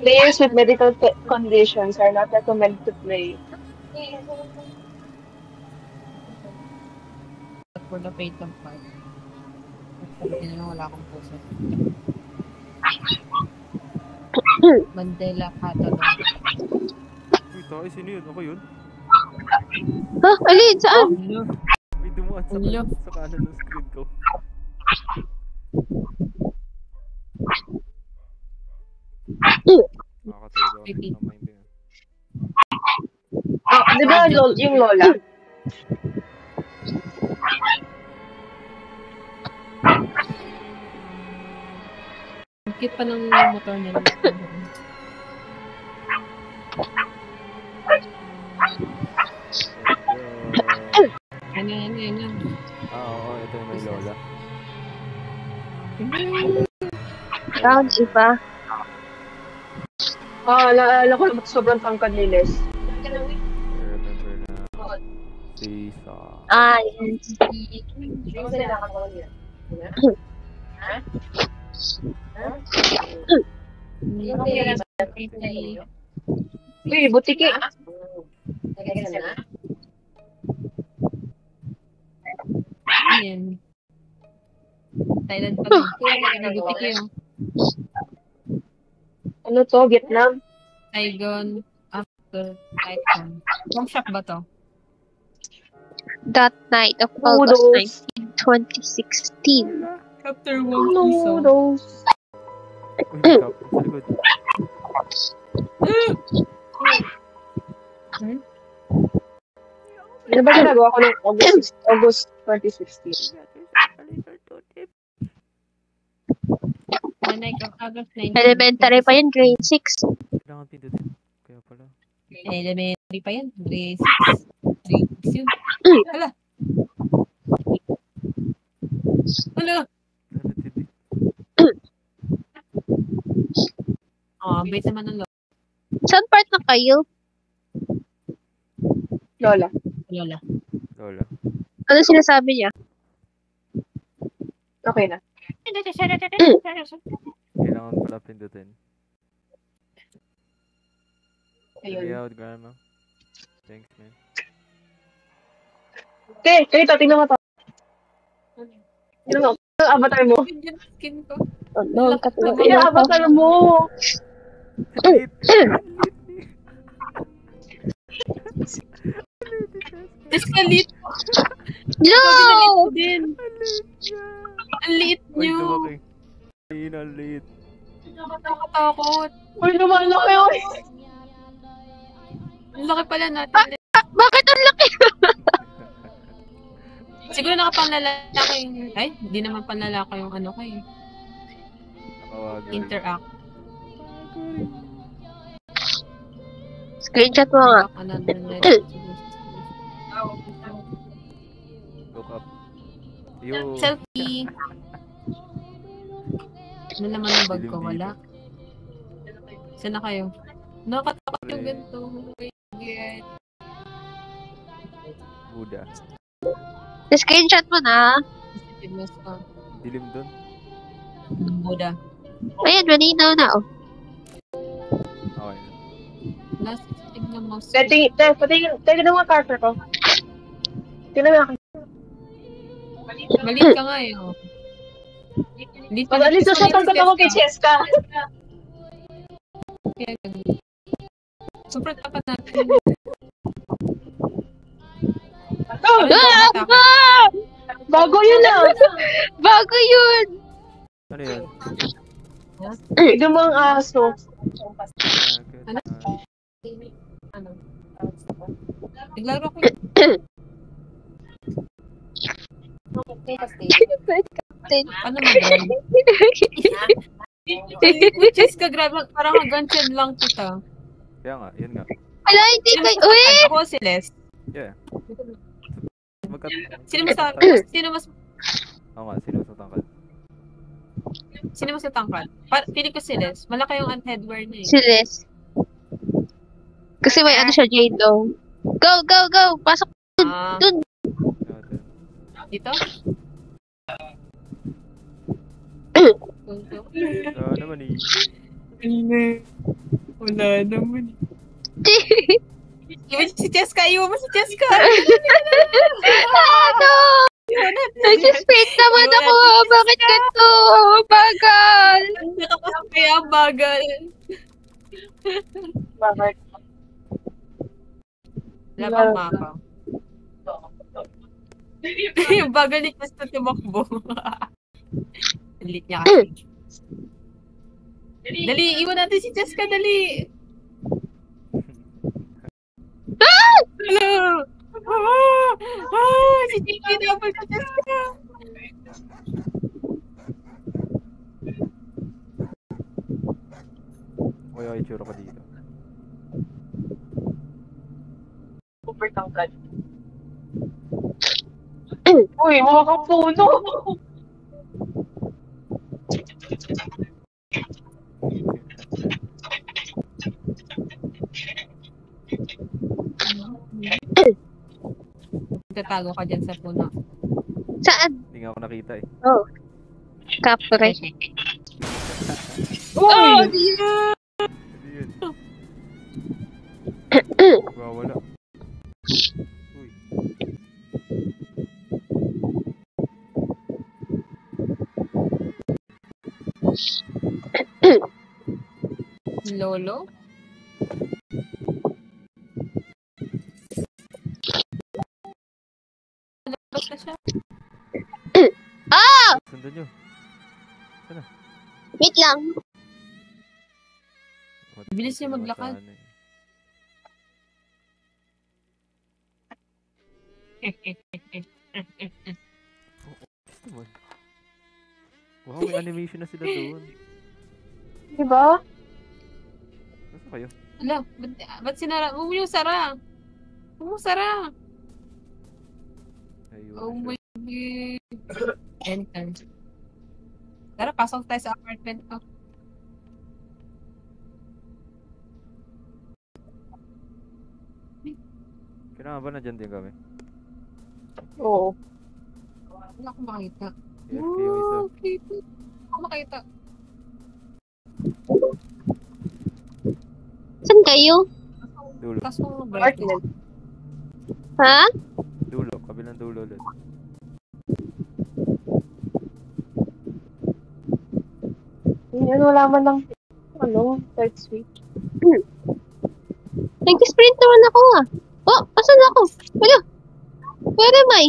Players with medical conditions are not recommended to play. For the fatal part. Sabi na lang wala akong puso. Mandela Catalog. Uy, tayo, sino yun? Ako yun? Ha? Alin? Saan? May dumuan sa kanan ng screen ko. Nakakatawa ako ng mind yun. Di ba yung Lola? Bakit pa ng motor nila? Yan. Oo, ito yung may Lola. Round iba. Naalala ko naman sobrang tangkad ni Les. I remember na Sisa. Yes. Uy, butiki. Ayan. Thailand pa rin. Butiki yun. Ano to? Vietnam? Saigon after Titan. Home shop ba to? That night of August 19, 2016. Chapter 1 Noodles. Uy, may shop. Sa likod. Ano ba ginagawa ko ng August 2016? Night of August 19. Elementary pa yun, grade 6. Kailangan pindutin. Kaya pala. Elementary pa yan. Grade 6. Grade 6 yun. Hala. Base naman ng Saan part na kayo? Lola. Ano sinasabi niya? Okay na. Kailangan pala pindutin. Ayun. Give me out, grandma. Thanks, man. Tingnan mo to. Tingnan mo. Ang avatar mo. Skin ko. No, Yung avatar mo. Escalit. No! Din. Ang liit nyo. Ang liit. Nakatakot. Uy, lumalaki yun. Ang laki pala natin. Bakit ang laki? Siguro nakapanglalaki yung... Ay, hindi naman panlalaki yung ano kayo. Interact. Screenshot mo nga. Look up. Yo. Selfie. Ano naman ang bag ko? Wala. Saan na kayo? Nakatakot yung ganito. Buddha. Screenshot mo na. Dilim dun. Buddha. Ayan, malinaw na oh. Okay. Last tignan mo. Tingnan mo ang character ko. Tingnan mo ako. Maliit ka nga eh. Oh. Alis na siya tangkad ako kay Cheska. Super tapat natin. Bago yun ah! Bago yun! Ano yun? Tignan mo ang aso. Ano? Naglaro ko. Ano mag-run? Chess ka, grabe. Parang hanggang lang kita. Kaya nga, yun nga. Wala, hindi kayo. Uy! Ako si Les. Yeah. Sino mas... Oo nga, sino mas matangkad? Sino mas matangkad? Pili ko si Les. Malaki yung headwear niya eh. Si Les. Kasi may ano siya, J-Lo. Go, go, go! Pasok dun! Dito? Naman eh. Wala naman. Iwan si Cheska! Iwan mo si Cheska! Ano? Nagsisprint naman Iwan ako. natin si Bakit Cheska. ganito? Bagal. Kaya bagal. Bakit? Wala bang mapa? Yung bagal ni Cheska tumakbo. Lit niya kasi. Dali, iwan natin si Cheska, dali! Hello! Si Cheska double sa Cheska! Kaya itsura ko dito. Super tangkad. Uy, mga kapuno! Tatago ka dyan sa puno. Saan? Hindi nga ako nakita eh. Kapre. Uy! Hindi yun. Wala. Uy. Lolo? Labas na siya. Sundan nyo. Wait lang. Bilis niya maglakad. Ano eh. Gusto mo. Wow, may animation na sila doon. Diba? Nasaan kayo? Ala, ba't sinara? Huwag mo yung sara. Huwag mo sara. Ayun Oh na my siya. God. Enter. Tara, pasok tayo sa apartment ko. Kailangan ba na dyan din kami? Oo. Wala akong makita. AFK yung isa. Okay. Wala akong makita. Saan kayo? Dulo. Taas mo ng brightness. Apartment. Ha? Dulo. Kabilang dulo ulit. Yan, wala man ng third switch. Nag-sprint naman ako ah. Oh, asan ako? Wala. Where am I?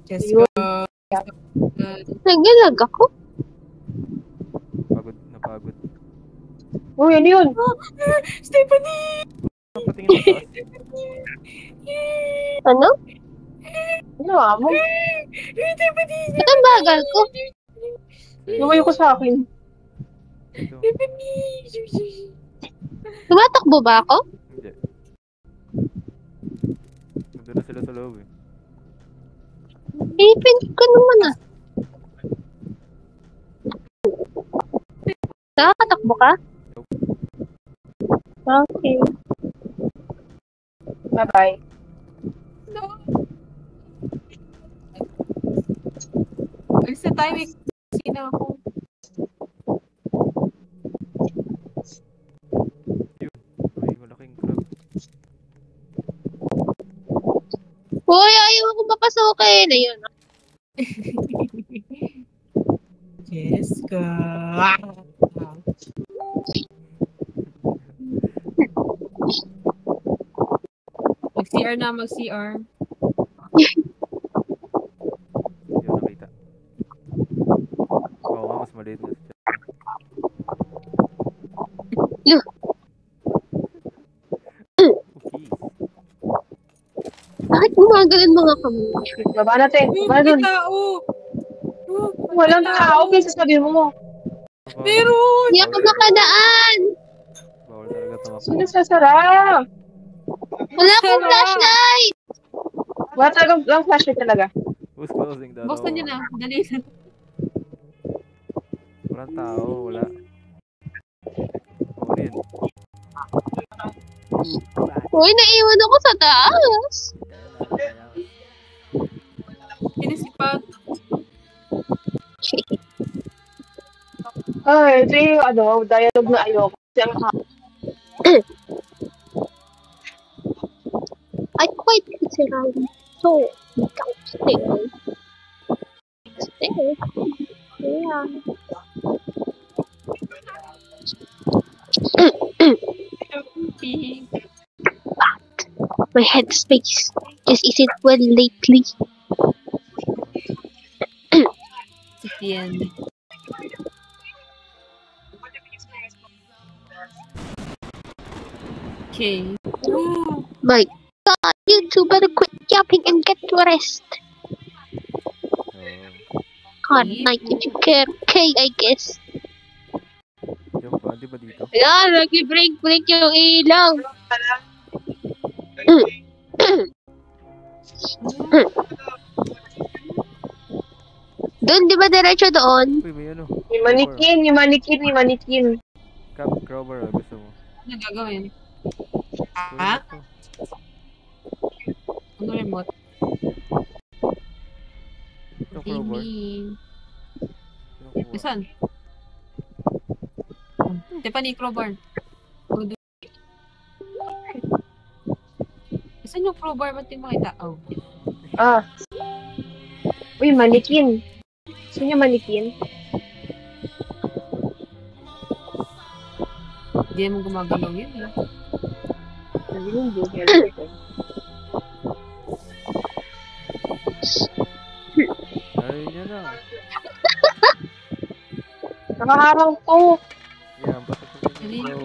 Jessica. Nagalag ako? Napagod. Uy, ano yun? Stephanie! Patingin sa taas. Ano? Ano mo? Stephanie! Ba't ang bagal ko? Lumayo ko sa akin. Ito. Tumatakbo ba ako? Hindi. Nandun na sila sa loob eh. Ipin ko naman ah. Nakakatakbo ka? Okay. Bye-bye. Alis na tayo. May kusina ako. Ay, malaking crab. Uy, ayaw ako mapasukin. Ayun. Jessica. Mag-CR na, mag-CR. Hindi ko nakita. Oo nga, mas maliit nga siya. Okay. Bakit gumagalan mga kami? Baba natin. Baba dun. tao! Walang tao. Kaya sasabihin mo. Meron! Hindi ako makadaan. Bawal talaga tumakbo. Sino sasara? Wala akong flashlight. Wala talagang lang flashlight talaga. Who's closing the door? Buksan niyo na. Dali na. Walang tao, wala. Oo rin. Uy, naiwan ako sa taas. Sinisipat. Ay, ito yung dialogue na ayoko. Kasi ang I quite consider so downstairs. Upstairs. Yeah. My headspace just isn't well lately. Yan. Okay. My God, you two better quit yapping and get to rest. God, night if you care. Okay, I guess. Yung ba? Di ba dito? Ayan, nag-break yung ilaw. Doon, di ba diretso doon? Uy, may ano. yung manikin. Cap Crowbar, gusto mo. Ano gagawin? Kunin Ha? mo to. Ano remote? Ito, Crowbar. Baby. Ito, kuha. Saan? Tiffany crowbar. Saan yung crowbar? Ba't di makita? Oh. Ah. Uy, manikin. Gusto niyo manikin? Hindi mo gumagalaw yun. Eh. Hindi yung buhay. Ay, yan na. Nakaharang to. Yan, pasok ko Dali. rin. Go.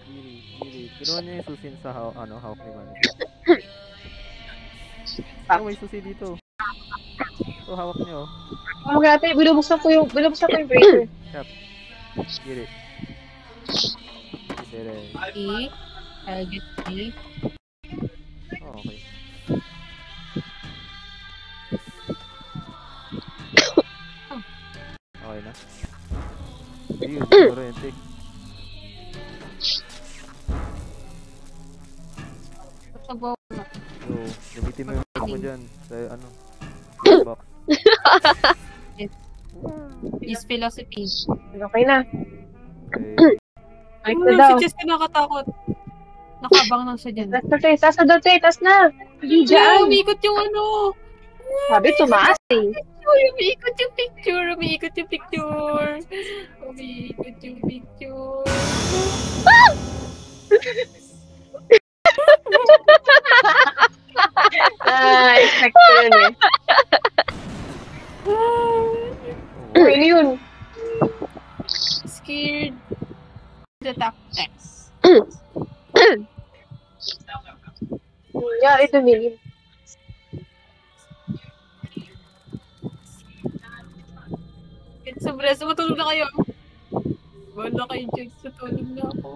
Kiri. Kinuha niya yung susin sa hawak ni Manny. Oh, may susi dito. Ito, hawak niyo. Mga ate, binubuksan ko yung breaker. Kiri. Kiri. E. I'll get E. Oh, okay. Okay na. Ayun, siguro yung take. Sa bawah. So, gamitin mo yung mic mo dyan. Sa box. Is philosophy. Okay na. Okay. Ay, ko daw. Si Jess nakakatakot. Nakabang lang siya dyan. Tas na. Hindi dyan. Umiikot yung ano. Sabi, tumaas eh. Umiikot yung picture. Umiikot yung picture. Expect ko yun eh. Uy, ano yun? Scared. The tactics. Yeah, ito million. Sobra, matulog na kayo. Wala kayo dyan. Natulog na ako.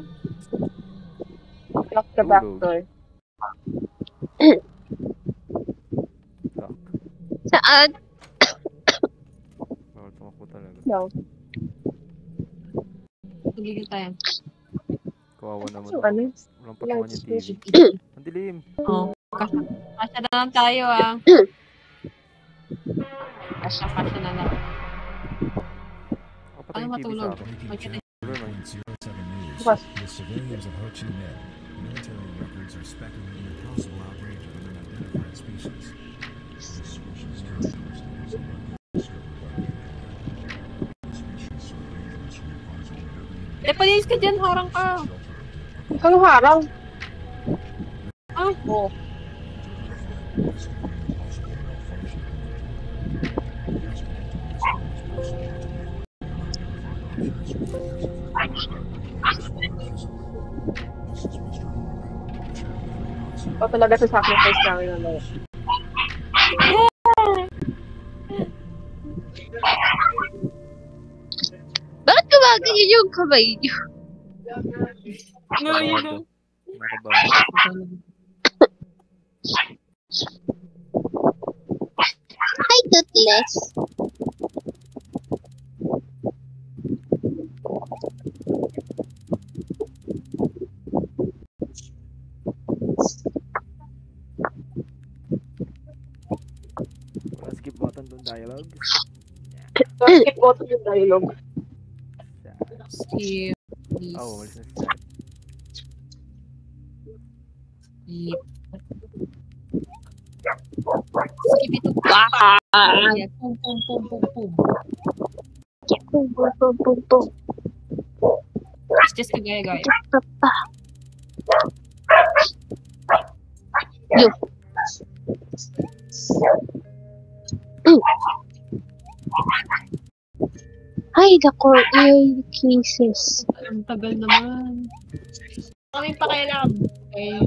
Lock the back door. Lock. Saan? Bawal tumakbo talaga. No. Tuligin tayo. Kawawa naman. So, ano? Walang patungan yung TV. Ang dilim. Oo. Kasya na lang tayo ah. Kasya na lang. Kapatay Ano yung TV sa matulog? akin. Magkita. Never mind. 07 News. Bukas. The civilians of Ho Chi Minh. Military records are speculating a possible outbreak of an unidentified species. This species characteristic is discovered by the species so dangerous we advise all living Eh, palis ka dyan. Harang ka. shelter. Ikaw yung harang. Ah. Oo. Investigating possible malfunction. Ikaw talaga sa sacrifice namin ng mga. Bakit gumaganyan yung kamay niyo? Kabado. Nakabado. Hi, Toothless. Wala skip button doon dialogue. Skip ko to yung dialogue. Skip. Please. Oh, what's this that? Skip. Skip ito. Yeah. Pum, pum, pum, pum, pum. Boom, boom, boom, boom, boom. It's just kagaya-gaya. Yo. Ay, the core ear cases. Ang tagal naman. Kami pakialam. Okay.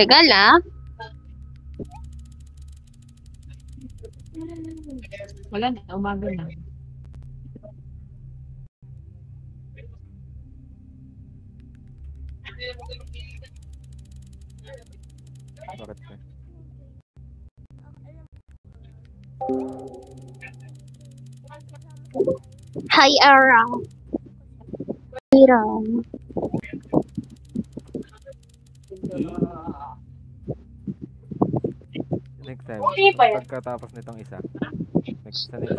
Tagal ah. Wala na, umaga na. Bakit ba? Hi, Ara. Ira. Next time, Okay pa yan. pagkatapos nitong isa, next game,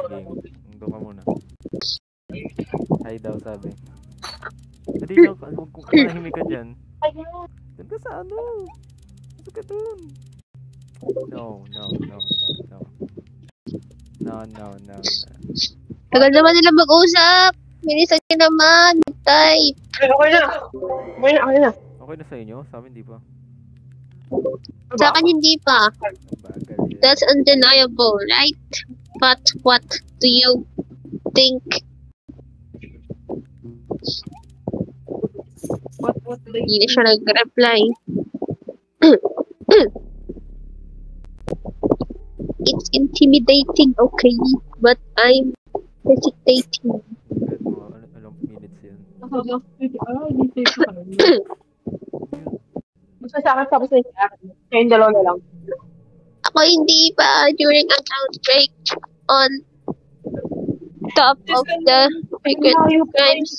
doon ka muna. Hi daw sabi. Hindi daw, kung manahimik ka dyan, doon ka sa ano? Gusto ka doon. No. Tagal naman nila mag-usap. Bilisan niyo naman. Type. Okay na. Okay na sa inyo? Sa amin di pa. Sa akin hindi pa. Bagal yan. That's undeniable, right? But what do you think? What do they Hindi na siya nag-reply. It's intimidating, okay? But I'm hesitating. Kahit mga anong minutes yan. hindi tayo Gusto sa akin tapos na yung akin. Kayong dalawa na lang. Ako hindi pa during an outbreak on top of the frequent crimes.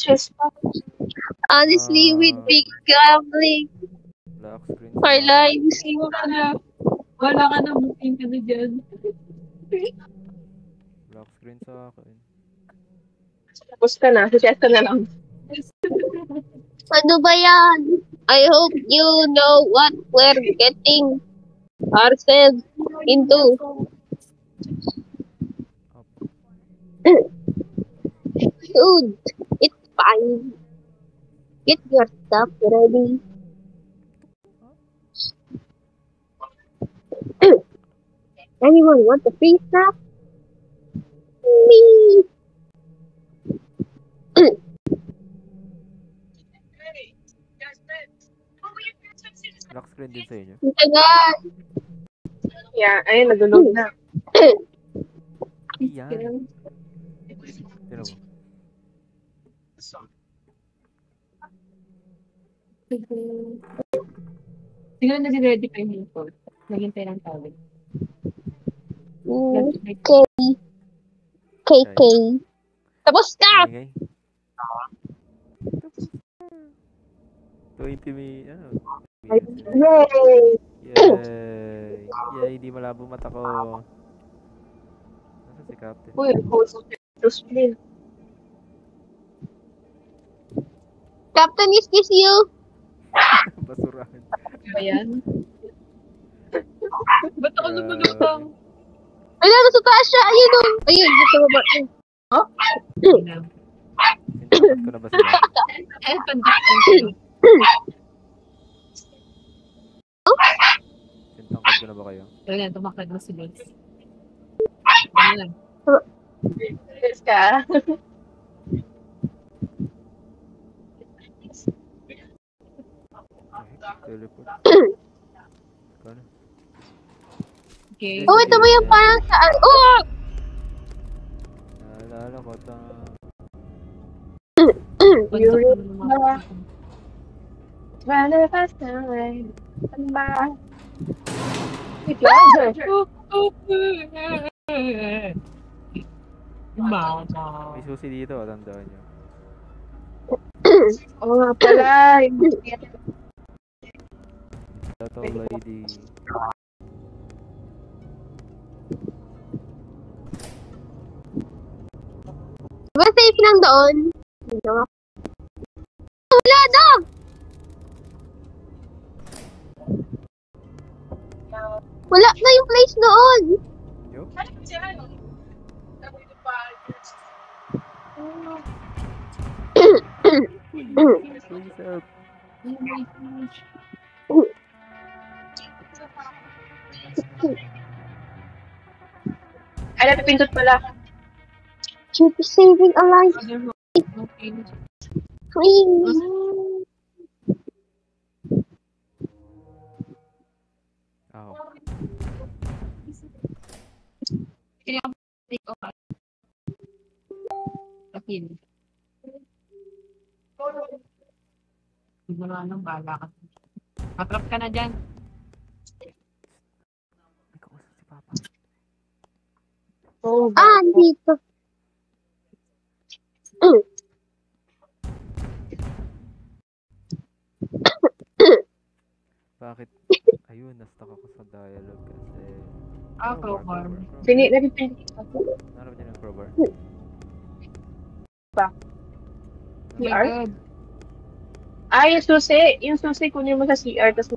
Honestly, we'd be gambling Black screen. our lives. Wala ka na, booking ka na dyan. Black screen sa akin. Tapos ka na. Suggest ka na lang. Ano ba yan? I hope you know what we're getting ourselves into. Dude, it's fine. Get your stuff ready. Anyone want a free snack? Me. Black screen din sa inyo. Ang tagal. Yeah, ayun, nagulog na. Yan. Sino mo? Siguro nag-ready pa yung report. Naghintay ng tawag. KK. Tapos na! Ingay. 20 minutes. Yay! Yay! Yay, di malabo mata ko. Nasaan si Captain? Uy, host of the screen. Captain, is this you? Basurahan. Ba yan? Ba't ako lumulutang? Wala, nasa taas siya. Ayun o. Ayun, nasa baba. Sintapat ko na ba sila? Eh, pandit. Sintangkad ko na ba kayo? Ayan, tumakad na si Vince. Ano lang? Yes ka. Teleport. Kano? Okay. Oh, ito ba yung parang saan? Oh! Naalala ko ito. You're running fast away. Ano ba? Mama. May susi dito, tandaan nyo. Oo nga pala. Ito, lady. Diba safe lang doon? Wala daw! Wala na yung place doon. Yo? Please help. Ay, napipindot pala. Should be saving a life. Please. Oh. Take off. Akin. Wala nang bala ka. Matrap ka na dyan. May kausap si Papa. Oh, Dito. Bakit? Ayun, na-stuck ako sa dialogue kasi... Crowbar. napipindot ako. Narap niya ng crowbar. Oh my CR? God. Ah, yung susi. Yung susi, kunin mo sa CR. Tapos,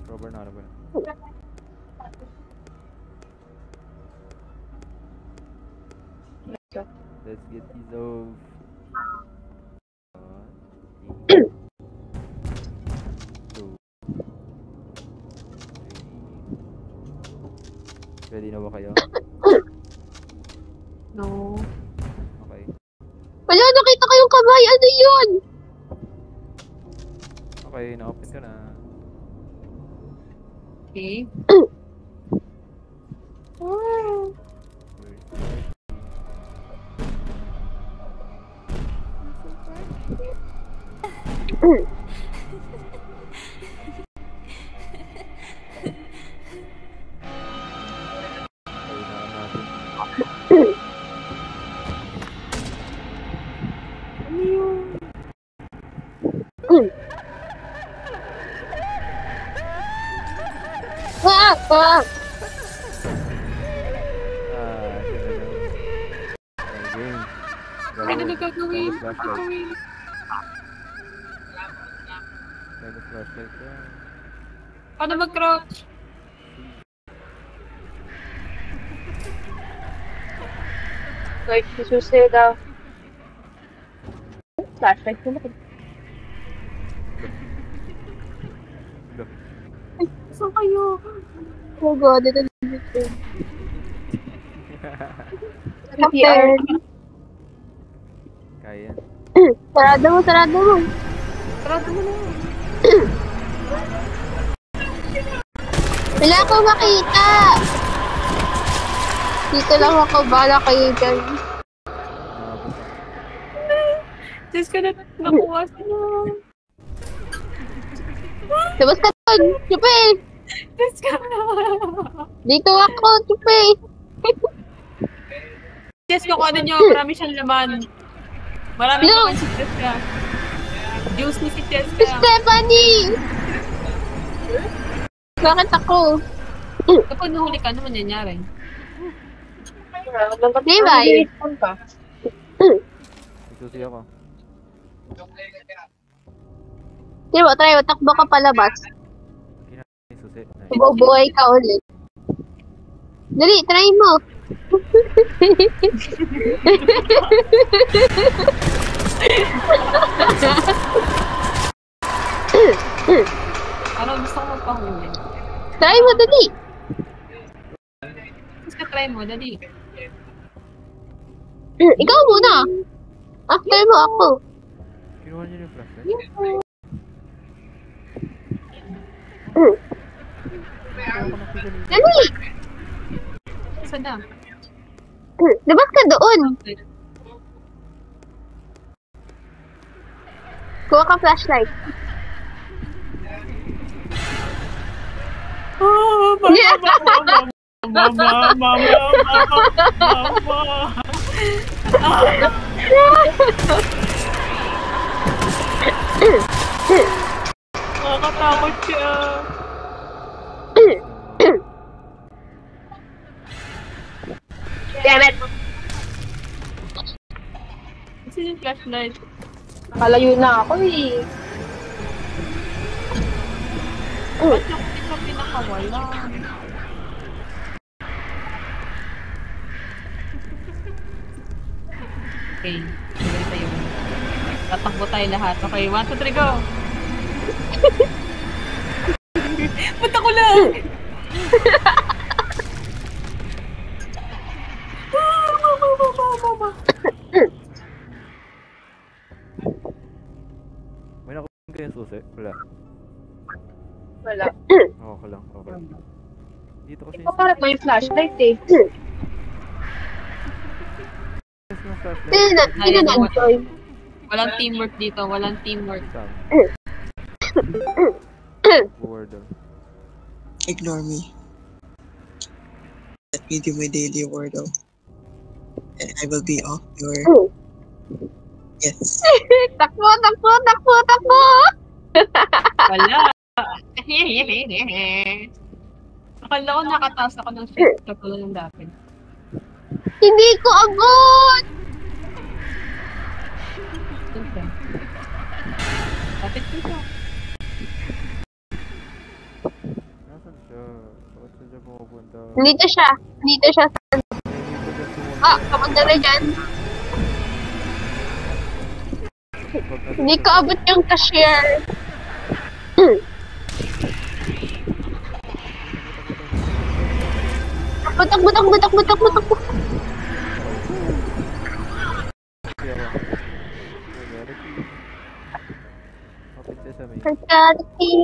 Crowbar narap ko na. Let's get these off. Two. Ready na ba kayo? No. Okay. Wala, nakita ko yung kamay. Ano yun? Okay, na-open ko na. Okay. Ano na gagawin? Flashlight yan. Paano mag-crouch? like, yung susi daw. Flashlight ko na. Saan kayo? Oh God, ito na dito. CR. Kaya. Sarado mo, sarado mo. Sarado mo na. Wala akong makita. Dito lang ako, bala kayo dyan. Diyos ko na nakuha sila. Labas ka doon, Chupe. Diyos ko na. Dito ako, Chupe. Diyos ko, kung ano nyo, marami siyang laman. Marami No. laman si Jessica. Juice ni si Si Jessica. Stephanie! Bakit ako? Kapag nahuli ka, ano mangyayari? Levi. susi ako. Di ba, try mo, takbo ka palabas. May susi. Nice. Bubuhay ka ulit. Dali, try mo. Parang gusto ko magpahuli. Try mo, dali. Gusto ka try mo, dali. Ikaw muna. After mo ako. Kinuha niyo yung flashlight? Dali. Saan na? Labas ka doon. Kuha ka flashlight. Yeah. Mama. Nakakatakot siya. Damn it! Kasi yung flashlight. Nakalayo na ako eh. Ba't yung ito pinakawala? Okay. Sige tayo. Tatakbo tayo lahat. Okay, 1, 2, 3, go! Ba't ako lang? May nakuha kayo yung susi? Wala. Wala. Okay lang. Dito kasi Ipaparat mo yung flashlight eh. yung flashlight. Sino na-enjoy? Walang teamwork dito. Walang teamwork. Sam. Wardle. Ignore me. Let me do my daily Wordle. And I will be off your... Yes. Takbo. Wala. Akala ko nakataas ako ng shift katulad ng dati. Hindi ko abot. Siyempre. Kapit dito. Nasaan siya? Bakit siya pumupunta? Dito siya. Ah, kapag na dyan. Hindi ko abot yung cashier. Takbo. Kaya ako. Kapit siya sa may. I got a key.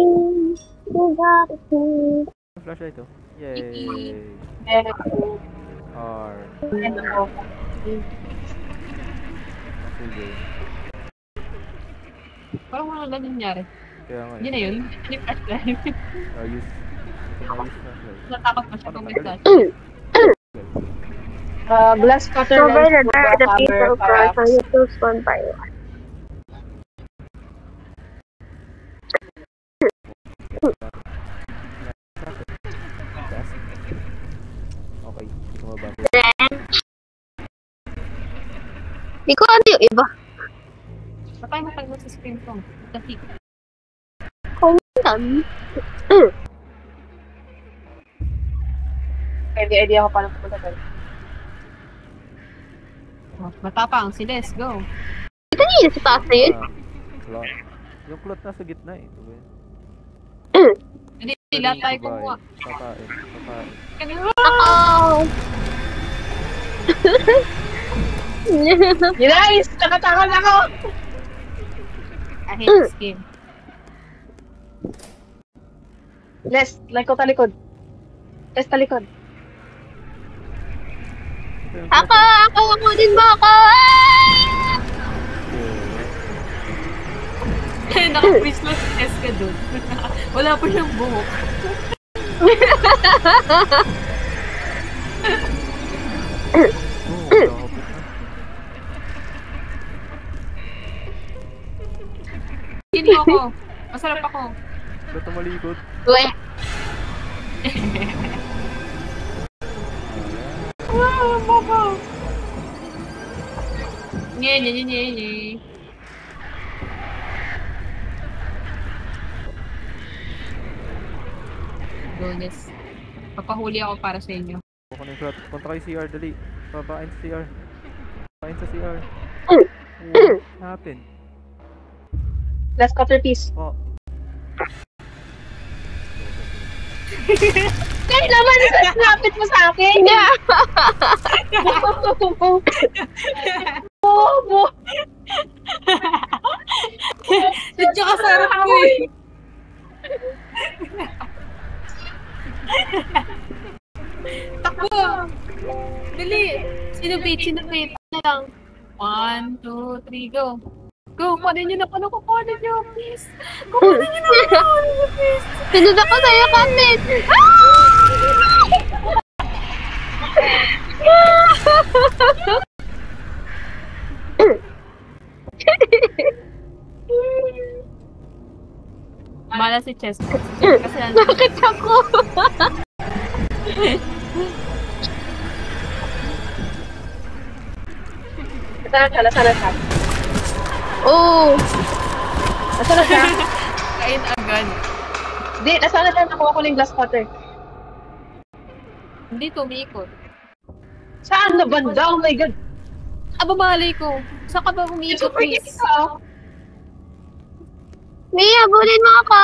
Flashlight to. Yay! Very cool. R. And ako. Sige. Parang wala lang nangyari. Kaya nga. Yun na yun. Hindi flashlight. Use. Use flashlight. Natakot pa siya kung may flash. Glass cutter Provide lens a for the the people hammer first para and you choose one by one. Okay. Tumaba. Hindi ko ano yung iba. Patay mo tayo sa screen ko. Dati. Kumitan. May idea ko paano pupunta tayo. Matapang si Les. Go. Ito niya sa taas na yun. Cloth. Yung cloth nasa gitna eh. Ito ba yun? Hindi. Lahat tayo kumuha. Papain. Ako. Guys! Nakatakot ako! I hate this game. Les, like ko talikod. Les, talikod. Ako din ba ako? Naka-freeze na si Les ka dun. Wala pa siyang buhok. Hindi ako. Masarap ako. Ba't malikot? Uwe. Nye, nye, nye, nye, nye. Goodness. Papahuli ako para sa inyo. Ako na yung shot. Punta kayo CR, dali. Babain sa CR. Babain sa CR. What happened? Last cutter piece. Oh. Kaya naman, snapit mo sa akin. Bobo. Sadya ka sa harap ko eh. Takbo! Dali! Sinubit. Na lang. 1, 2, 3, go! Go! Kunin nyo na kung ano kukunin nyo, please! Kukunin nyo na please! Sunod ako sa'yo, Kapit! Mala si Chess. Kasi nandun. Bakit ako? Nasaan na siya? Oh! Nasaan na siya? Kain agad. Hindi, nasaan na siya? Nakuha ko na yung glass cutter. Hindi tumiikot. Saan na banda? Oh my God. Aba, malay ko. Saan ka ba umiikot, Super please? kita. Mia, bulin mo ako!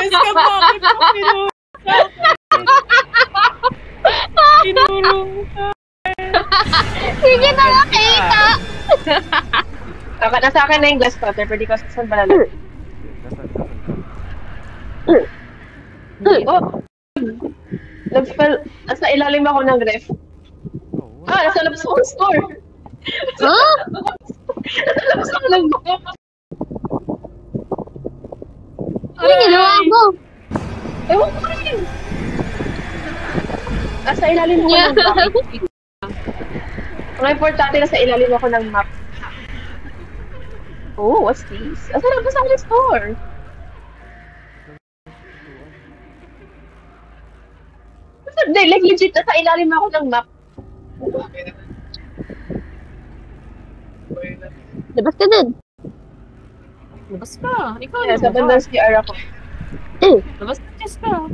Yes ka ba? Pinulong ka. Hindi na makita! Okay, nasa akin na yung glass cutter. Pwede ko saan ba nalang? Oh! Nag-spell. Nasa ilalim ako ng ref. Ah, nasa labas ako ng store. Huh? Nasa labas ako ng book. Ano ginawa ko? Ewan ko rin. Nasa ilalim ako ng map. Ang importante nasa ilalim ako ng map. Oh, what's this? Nasa labas ako ng store. Hindi, like legit, nasa ilalim ako ng map. Labas ka dun. Labas ka. Ikaw Yeah, sa bandang CR ako. Labas ka, Chess ka.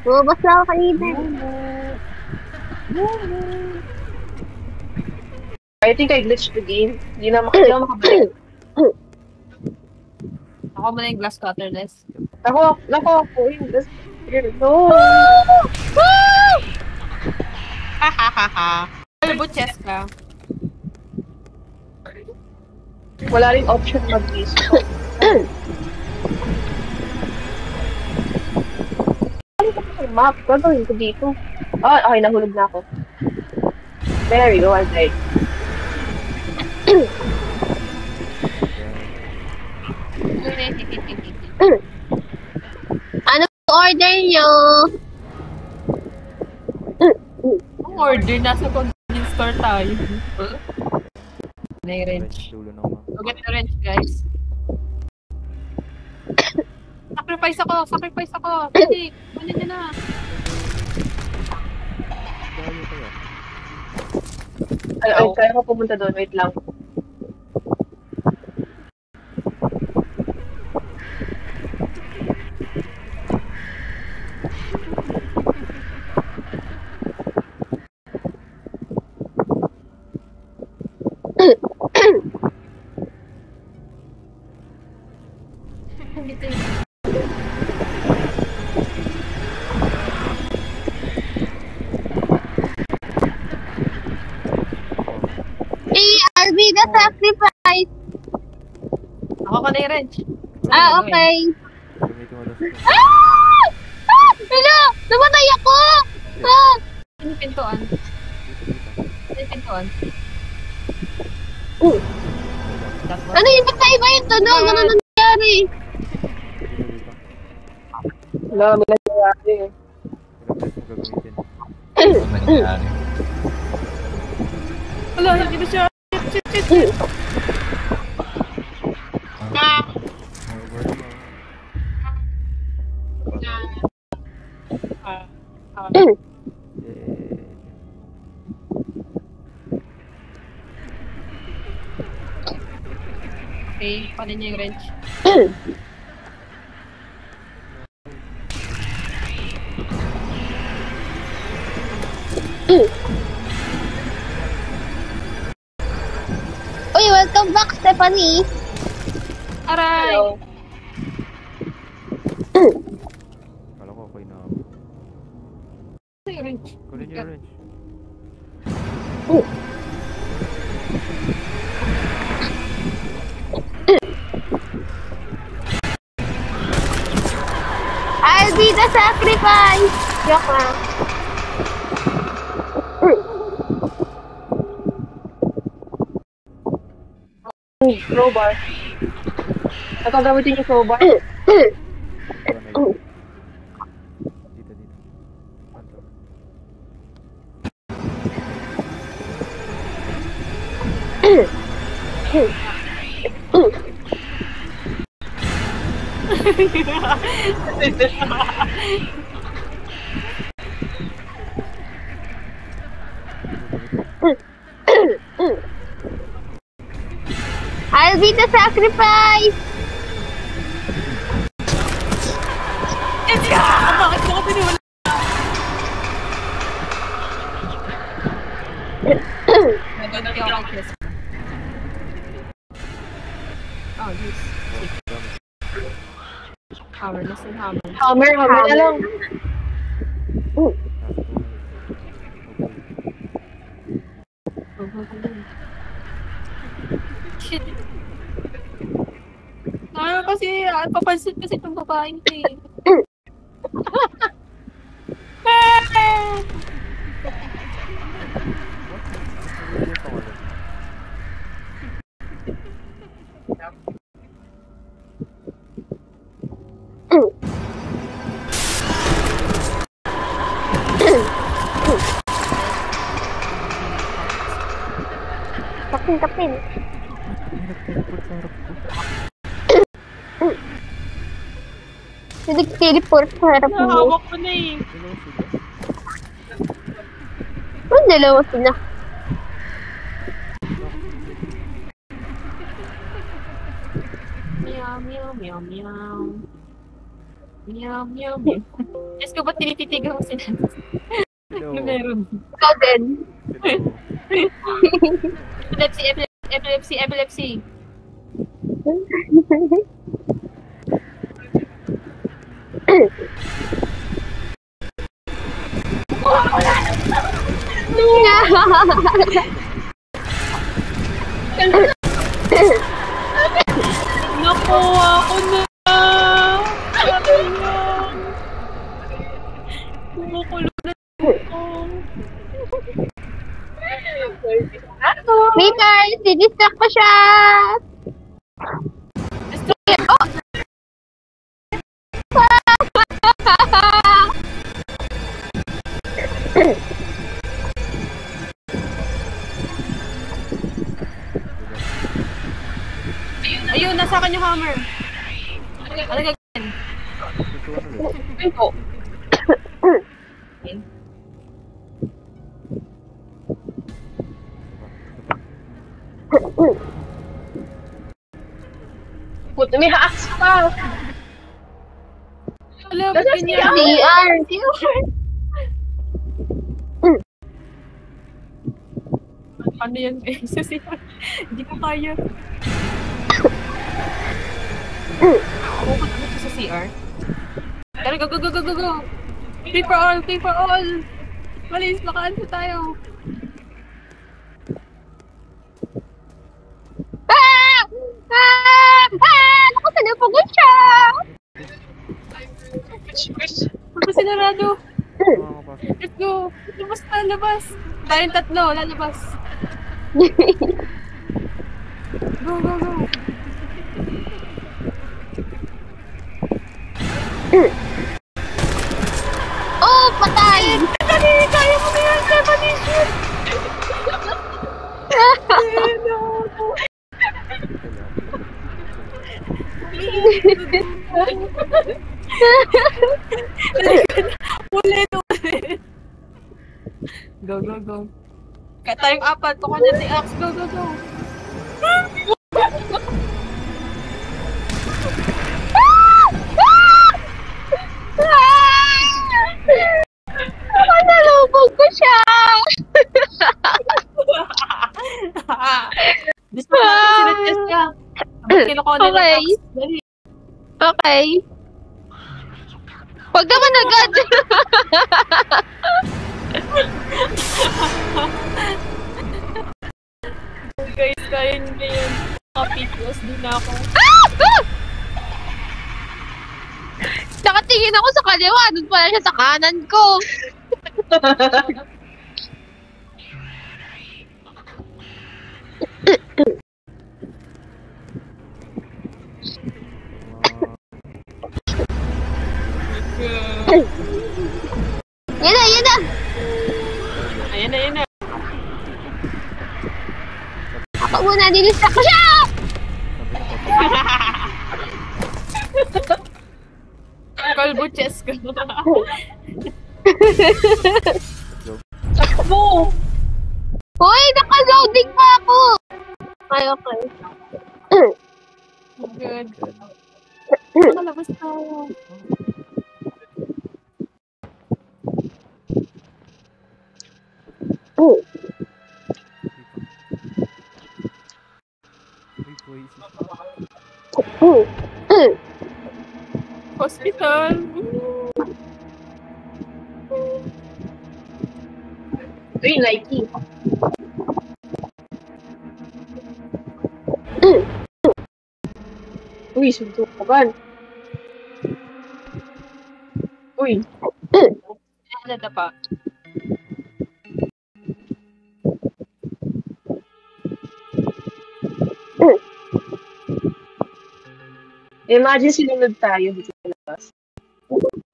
Lumabas lang ako kanina. I think I glitched the game. Hindi na makabalik. Ako muna yung glass cutter, Les. Ako yung glass cutter. No! Albo, Chess ka. Wala rin option mag-list. Ano ka sa map? Gagawin ko dito. Ah, okay, nahulog na ako. There you go, I died. Ano order nyo? Ang order, nasa convenience store tayo. May wrench. Dulo ng map. Go get the wrench, guys. Sacrifice ako! Hindi, kunin niyo na. Dahil kaya. Ay, kaya ko pumunta doon. Wait lang. RB, the sacrifice. Ako ka na yung wrench. Ah, okay. Gamitin mo lang. Ah! Ah! Hello! Namatay ako! Ah! Ano yung pintuan? Ano yung pintuan? Ano yung magkaiba yung tunog? Ano nangyari? Wala, may nangyayari. Ilang beses mo gagamitin. Wala, hindi na siya. Shit. Yay. Okay, paano niya yung wrench? Uy, welcome back, Stephanie. Aray! Hello. Kala ko okay na ako. Ano yung wrench? Kunin niyo yung wrench. I'll be the sacrifice. Joke lang. Crowbar. Ako gamitin yung crowbar. Ito na yun. Dito. Panto. I'll be the sacrifice. Bakit mo ko tiniwala? Naganda ka ako, Chris. Oh, this. Hammer, listen, hammer. Hammer na lang. Go, go, go, go. Shit. Kasi, papansin kasi itong babaeng ito eh. Kapin. Nag-teleport sa harap mo. Nahawak ko na eh. Ang dalawa sila. Meow, meow, meow, meow. Meow, meow, meow. Diyos ko, ba't tinititigan mo sila? Hello. Ano meron? Ikaw din. Hello. Epilepsy. Nakuha ko na! Sayang! Kumukulo na ako. Peter, didistract ko siya. Oh! Ayun, nasa akin yung hammer. Ano gagawin? Ayun po. Puto, may haas pa. Wala, ba't Nasa ganyan? CR. Ano yan? Hindi ko kaya. Bukod dito sa CR. Tara, go, go, go, go, go, go! Pay for all! Malis, makaansa tayo. Nakasalubog siya. Pagka sinarado. Let's go! Labas! Tayong tatlo, lalabas. Go, go, go! Oh, patay. Kaya mo na yan, Stephanie! Ulit. Go, go, go. Kaya tayong apat. Kuha niya si Axe. Go, go, go. Nalubog ko siya! Gusto natin sila Jessica. Kinukuha nila Okay. yung Axe. Dali. Okay. Huwag naman agad! Guys, kaya nyo na yun. Kapitlos din ako. Nakatingin ako sa kaliwa, doon pala siya sa kanan ko. Yan na, yan na! Ayan na, ayan na. Ako muna, nilista ko siya! Kalbo Cheska. Hoy, naka-loading pa ako! Okay, okay. Good. Good. Nakalabas tayo. Uy, boys. Hospital. Uy, Nike. Uy, suntukan. Uy. Ano na pa? Imagine sinunod tayo dito sa labas.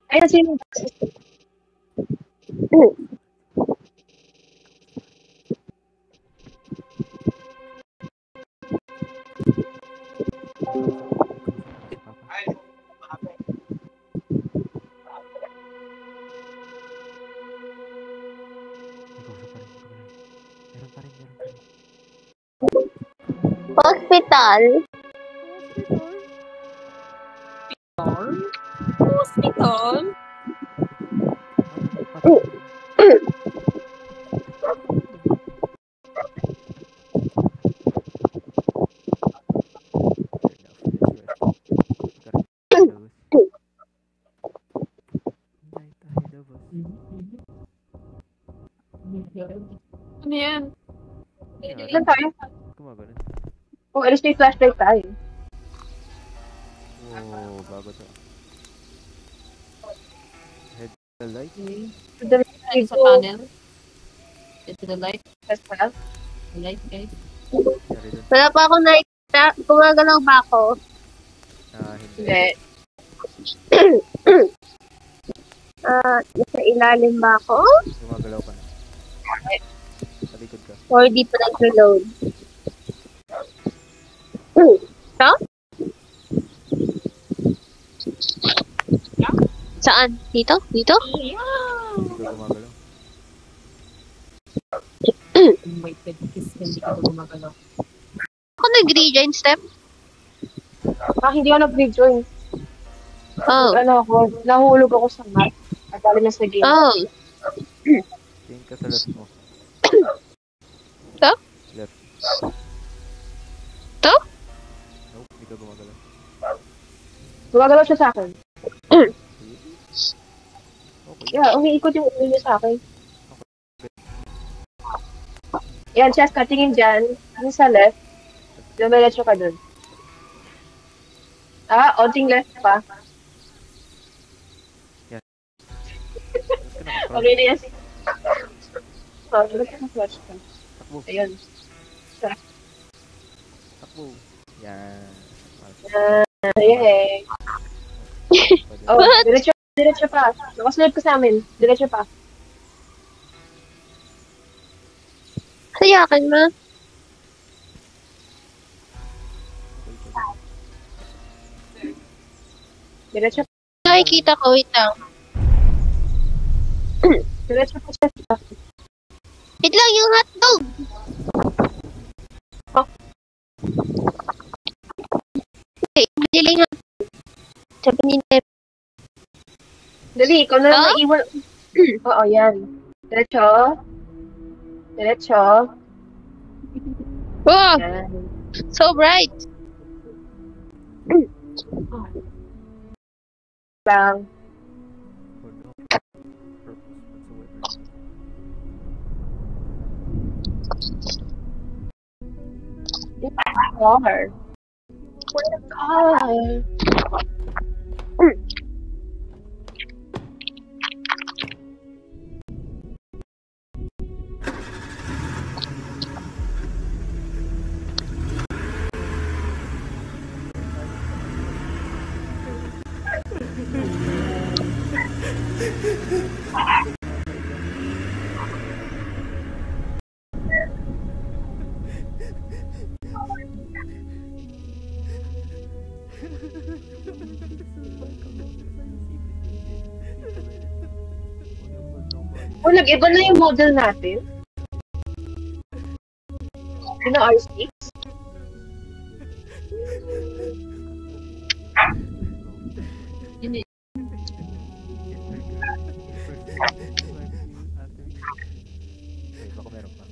Ay, sinunod. Hospital? Hospital? Ano yan? Saan tayo? Gumagano. Kung alis na yung flashlight tayo. Oh, bago to. Head to the light. To the Ano sa panel? Ito the light. festival. The light, guys. Sorry dun. Wala pa ako nakikita. Gumagalaw ba ako? Hindi. Hindi. Nasa ilalim ba ako? Gumagalaw ka na. Sa likod ka. Or di pa nag-reload? Ito? Saan? Dito? Dito? Hindi ka gumagalaw. Wait, kiss hindi ka gumagalaw. Ako nag-rejoin step? Hindi ako nag-rejoin. Oh. Ano ako, nahulog ako sa mat. At dali na sa game. Oh. Tingin ka sa left mo. Ito? Left. Ito? Nope, hindi ka gumagalaw. Gumagalaw siya sa akin. Okay. Yeah, umiikot yung ulo niya sa akin. Yan, Cheska, tingin dyan. Yung sa left. Dumiretso ka dun. Onting left pa. Okay na yan. Look at the flash ka. Takbo. Ayun. Takbo. Yan. Yay. Oh, diretso pa. Nakasunod ka sa amin. Diretso pa. Sayakin ma. Diretso pa. Nakikita ko, wait lang. Diretso pa siya. Wait lang yung hotdog. Oh. Okay, binili nga. Sabi ni Nep. Dali, ikaw na lang Ah? naiwan. Oo, yan. Diretso. Diretso. Wow, Yan. so bright. Lang. For no purpose whatsoever. Car. Where's the car? O, nag-iba na yung model natin. Yun ang R6. Hindi. Wait, baka meron pa.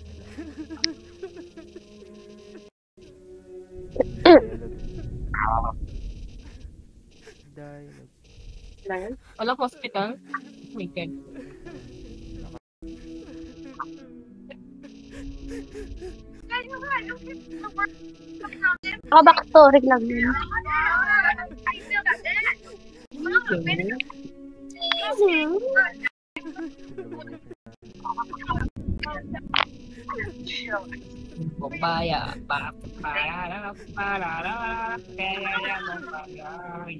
Dialogue. Lang. Walang hospital? Oh my God. Back story lang yun. Kumbaya. Para. Kaya yan ang bagay.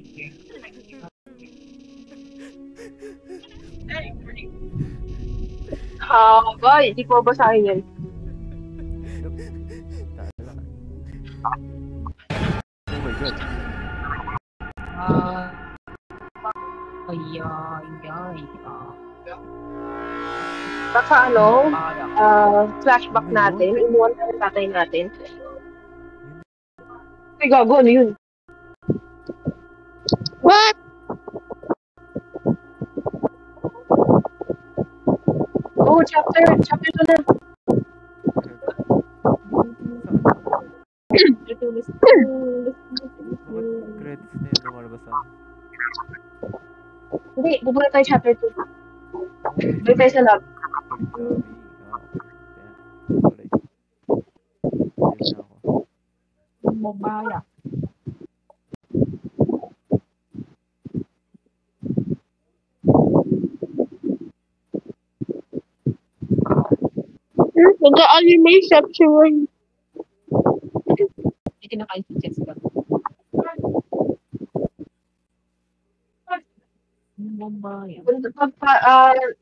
Boy, hindi ko basahin yan. Oh my god. Baka flashback natin, inuwan na ng tatay natin. Ay, gago, ano yun? What? Oh, chapter 2 na. Bakit credits na yun lumalabas sa Hindi, bubula tayo chapter 2. Balik tayo sa lab. Okay. Save na ako. Kumbaya. Nag-anime section. Hindi kinakain si Jessica. Kumbaya.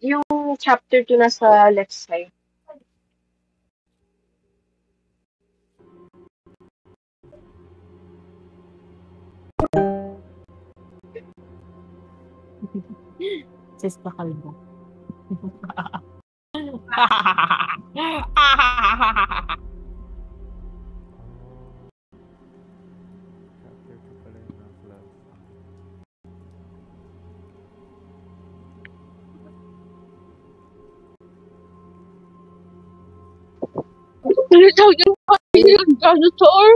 Yung chapter 2 na sa left side. Sis pa kalbo. Chapter 2 pala yun ng class. Tinatawag yung dinosaur.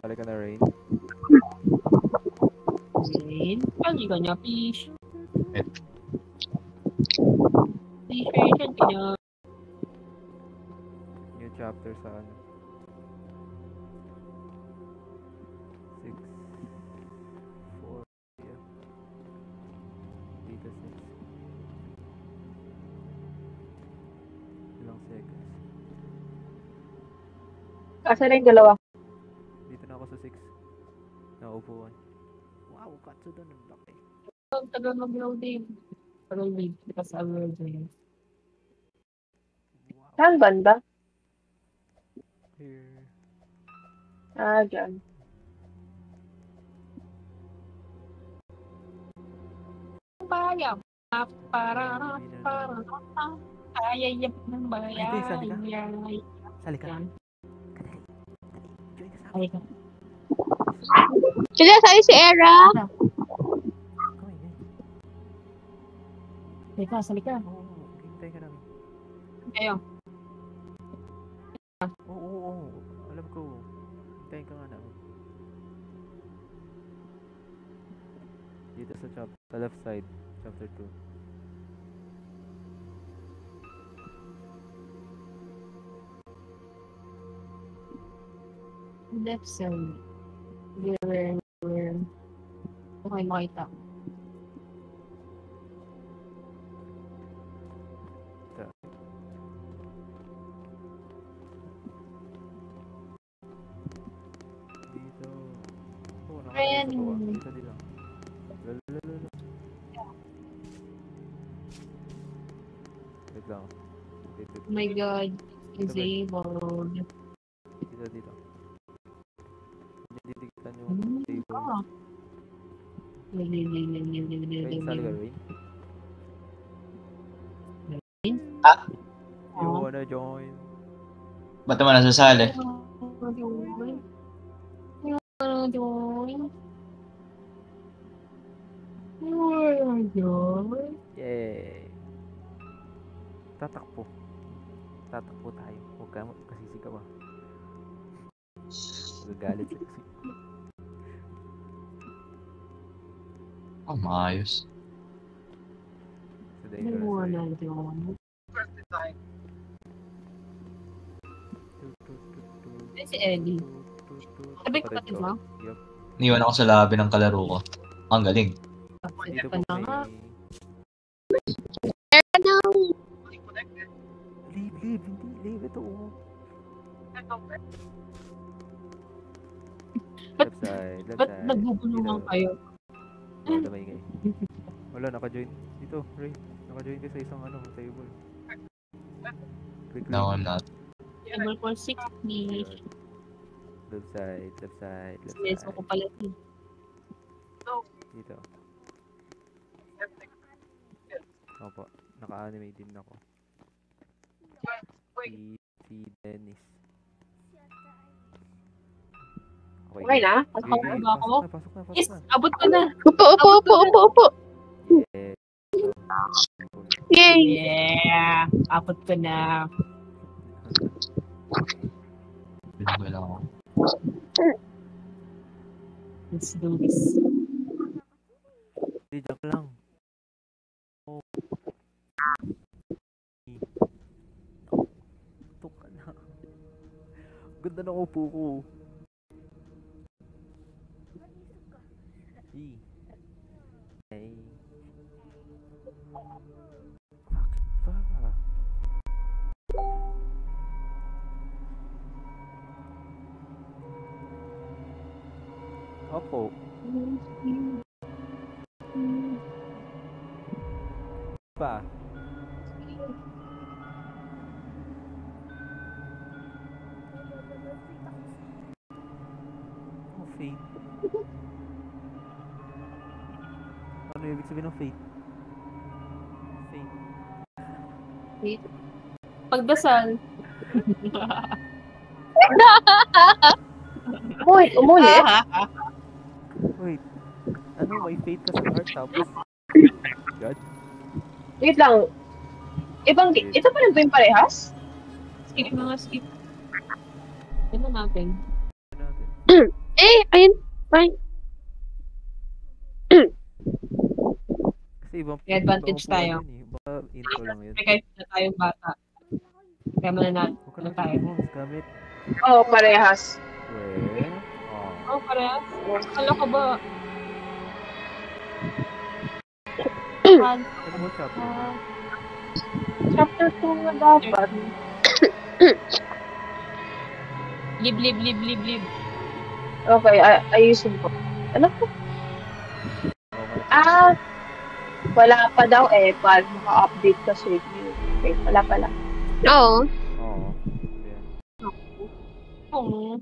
Balik ka na, Rain. Rain, pagi ka niya, fish. Fish, ka niya. New chapter sa ano? 6 4 yeah. Dito 6 ilang seconds. Asa na yung dalawa? Dito na ako sa 6 naupuan. Wow, Katsudo ng laki. Ang tagal mag-loading. Tagal wait, kasi ang loading. Wow. Saan banda? Here. Dyan. Bayang. Ayayap ng Ay, hindi, sali ka. bayan. Sali ka. Yan. Kadali. Dali. Join ka sa Ay, akin. Sila, sa'yo si Era. Kamay, yan. Teka, sali ka. Oo, hintay ka namin. Ayaw. Oo. Alam ko. Hintayin ka nga namin. Dito sa left side. Chapter 2. Left side. Where? Okay, makita. Ito. Dito. Oo, Ayan. nakakita sa baba. Dito. Lalalala. Wait lang. Dito. Oh my god. Disabled. Dito. Didiktan yung table. Ah. Wait, sali ka, Wayne? You wanna join? Ba't naman nasasali? Yay! Tatakbo tayo. Huwag ka kasisigaw ah. Magagalit siya kasi. Maayos. So, dangerous. Ay, si Ellie. Sabi ko Kapatid kapatid mo? Yup. Iniwan ako sa labi ng kalaro ko. Ang galing. Dito Pa po na nga. Era na. Leave. Hindi, leave. Ito oh. Left side. Ba't nagbubulungan kayo? Wala may ingay. Wala, naka-join. Dito, Ray. Naka-join ka sa isang table. Click. No, I'm not. Table for 60. Left side. Meso ko pala. Dito. Opo, naka-animate din ako. Si Dennis. Okay na? Pasok na ako? Pasok na. Yes, abot ko na. Upo. Yeah. Yay. Yeah, abot ko na. Binigay lang ako. Let's do this. Hindi, joke lang. Oh. Ito ka na. Ganda na upo ko. Hey. Bakit ba? Opo. Pa. Oh, fate. Ano ibig sabihin ng fate? Fate. Pagdasal. Umuli. Wait. Ano, may fate ka sa heart tapos? God? Wait lang. Ito pa rin ba yung parehas? Skip na nga, skip. Ano natin? Ano natin? Ayun. Fine. Kasi ibang May advantage ibang tayo. upuan yun eh. Baka intro lang yun. May kahit na tayong bata. Kaya mananalo Huwag ka na na tayo. gamit. Oo, parehas. Well, Oh, parehas. Kala ko ba? ano mo chapter? Chapter 2 na dapat. Lib. Okay, ayusin ko. Ano po? Okay. Wala pa daw eh. Pag maka-update kasi. Okay, wala pala. Oo. Oo. Yan. Oh.